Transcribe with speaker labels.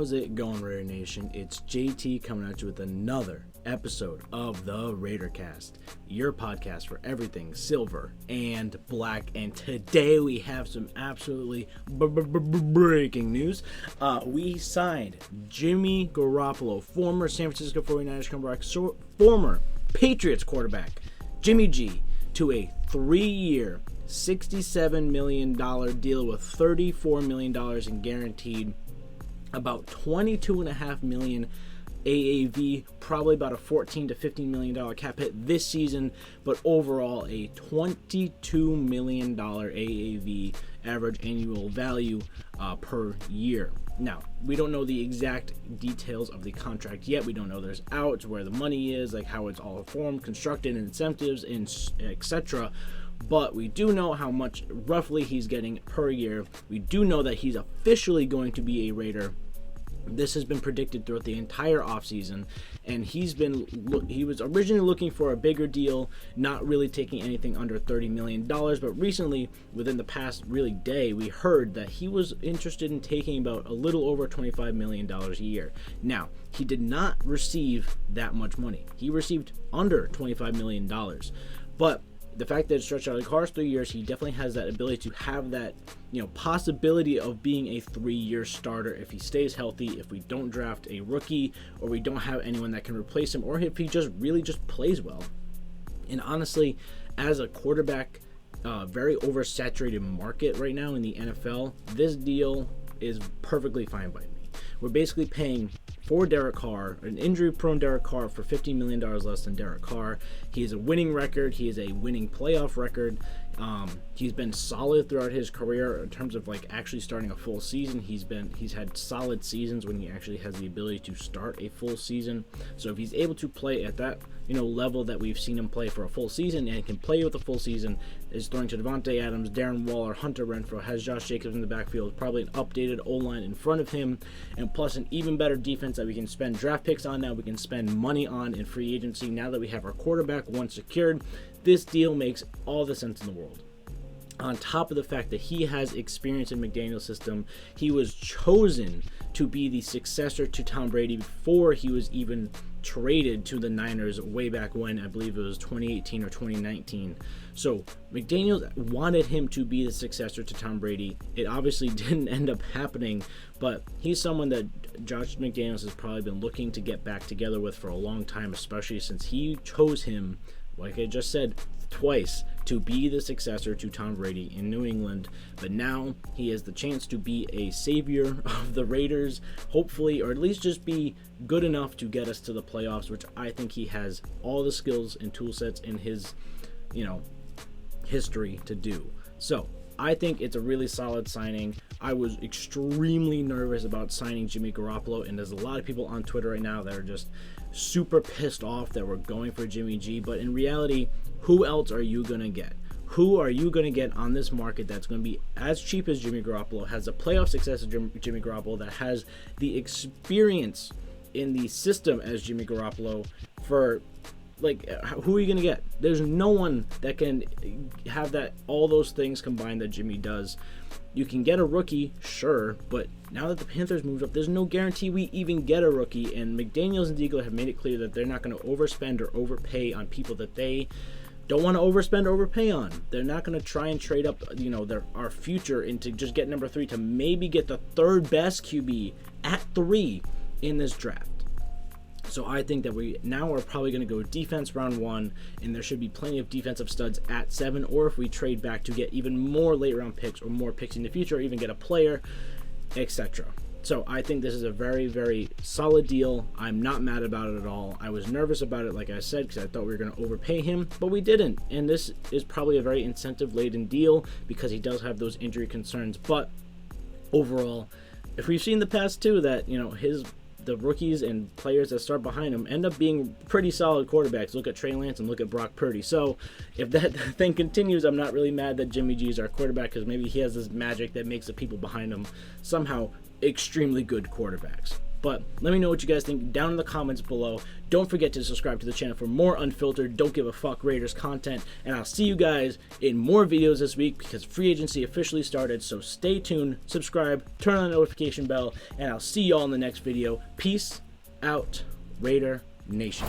Speaker 1: How's it going, Raider Nation? It's JT coming at you with another episode of the Raidercast, your podcast for everything silver and black. And today we have some absolutely breaking news. We signed Jimmy Garoppolo, former San Francisco 49ers quarterback, former Patriots quarterback, Jimmy G, to a 3-year, $67 million deal with $34 million in guaranteed, about $22.5 million AAV, probably about a $14 to $15 million cap hit this season, but overall a $22 million AAV, average annual value per year. Now, we don't know the exact details of the contract yet. We don't know there's outs, where the money is, like how it's all formed, constructed, incentives, and etc. But we do know how much roughly he's getting per year. We do know that he's officially going to be a Raider. This has been predicted throughout the entire offseason, and he was originally looking for a bigger deal, not really taking anything under $30 million, but recently, within the past really day, we heard that he was interested in taking about a little over $25 million a year. Now, he did not receive that much money. He received under $25 million, but the fact that it stretched out like cars 3 years, he definitely has that ability to have that, possibility of being a 3-year starter if he stays healthy, if we don't draft a rookie, or we don't have anyone that can replace him, or if he just really plays well. And honestly, as a quarterback, very oversaturated market right now in the NFL, this deal is perfectly fine by me. We're basically paying for Derek Carr, an injury-prone Derek Carr, for $15 million less than Derek Carr. He has a winning record. He has a winning playoff record. He's been solid throughout his career in terms of actually starting a full season. He's had solid seasons when he actually has the ability to start a full season. So if he's able to play at that level that we've seen him play for a full season, and can play with a full season, is throwing to Davante Adams, Darren Waller, Hunter Renfrow, has Josh Jacobs in the backfield, probably an updated O-line in front of him, and plus an even better defense that we can spend draft picks on now, we can spend money on in free agency now that we have our quarterback one secured. This deal makes all the sense in the world. On top of the fact that he has experience in McDaniels' system, he was chosen to be the successor to Tom Brady before he was even traded to the Niners way back when, I believe it was 2018 or 2019. So McDaniels wanted him to be the successor to Tom Brady. It obviously didn't end up happening, but he's someone that Josh McDaniels has probably been looking to get back together with for a long time, especially since he chose him, like I just said, twice, to be the successor to Tom Brady in New England. But now he has the chance to be a savior of the Raiders, hopefully, or at least just be good enough to get us to the playoffs, which I think he has all the skills and tool sets in his, history to do. So I think it's a really solid signing. I was extremely nervous about signing Jimmy Garoppolo, and there's a lot of people on Twitter right now that are just super pissed off that we're going for Jimmy G. But in reality, who else are you going to get? Who are you going to get on this market that's going to be as cheap as Jimmy Garoppolo, has the playoff success of Jimmy Garoppolo, that has the experience in the system as Jimmy Garoppolo? For who are you going to get? There's no one that can have that, all those things combined that Jimmy does. You can get a rookie, sure, but now that the Panthers moved up, there's no guarantee we even get a rookie, and McDaniels and Ziegler have made it clear that they're not going to overspend or overpay on people that they don't want to overspend or overpay on. They're not going to try and trade up, our future into just get number 3 to maybe get the third best QB at 3 in this draft. So I think that we now are probably going to go defense round 1, and there should be plenty of defensive studs at 7, or if we trade back to get even more late round picks or more picks in the future, or even get a player, etc. So I think this is a very, very solid deal. I'm not mad about it at all. I was nervous about it, like I said, because I thought we were going to overpay him, but we didn't. And this is probably a very incentive-laden deal because he does have those injury concerns. But overall, if we've seen the past too that, the rookies and players that start behind him end up being pretty solid quarterbacks. Look at Trey Lance and look at Brock Purdy. So if that thing continues, I'm not really mad that Jimmy G is our quarterback, because maybe he has this magic that makes the people behind him somehow extremely good quarterbacks. But let me know what you guys think down in the comments below. Don't forget to subscribe to the channel for more unfiltered, don't give a fuck Raiders content. And I'll see you guys in more videos this week because free agency officially started. So stay tuned, subscribe, turn on the notification bell, and I'll see you all in the next video. Peace out, Raider Nation.